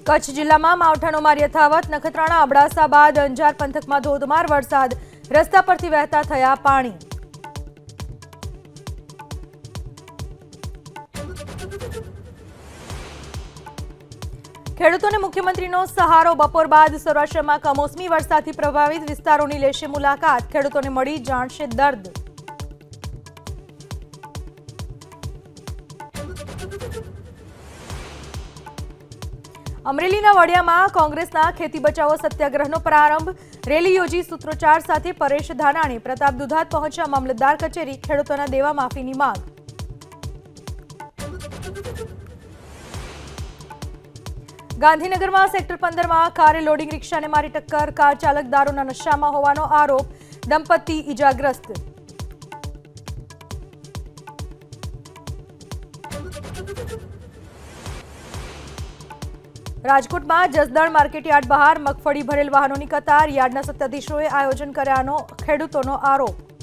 કચ્છ જિલ્લામાં માવઠાનો માર યથાવત। નખત્રાણા અબડાસા બાદ અંજાર પંથકમાં ધોધમાર વરસાદ। રસ્તા પરથી વહેતા થયા પાણી। ખેડૂતોને મુખ્યમંત્રીનો સહારો। બપોર બાદ સૌરાષ્ટ્રમાં કમોસમી વરસાદથી પ્રભાવિત વિસ્તારોની લેશે મુલાકાત। ખેડૂતોને મળી જાણશે દર્દ। અમરેલીના વડિયામાં કોંગ્રેસના ખેતી બચાવો સત્યાગ્રહનો પ્રારંભ। રેલી યોજી સૂત્રોચ્ચાર સાથે પરેશ ધાનાણી પ્રતાપ દુધાત પહોંચ્યા મામલતદાર કચેરી। ખેડૂતોના દેવા માફીની માંગ। ગાંધીનગરમાં સેક્ટર 15માં કારે લોડિંગ રિક્ષાને મારી ટક્કર। કાર ચાલક દારૂના નશામાં હોવાનો આરોપ। દંપતી ઇજાગ્રસ્ત। રાજકોટમાં જસદણ માર્કેટયાર્ડ બહાર મગફળી ભરેલ વાહનોની કતાર। યાર્ડના સત્તાધીશોએ આયોજન કર્યાનો ખેડૂતોનો આરોપ।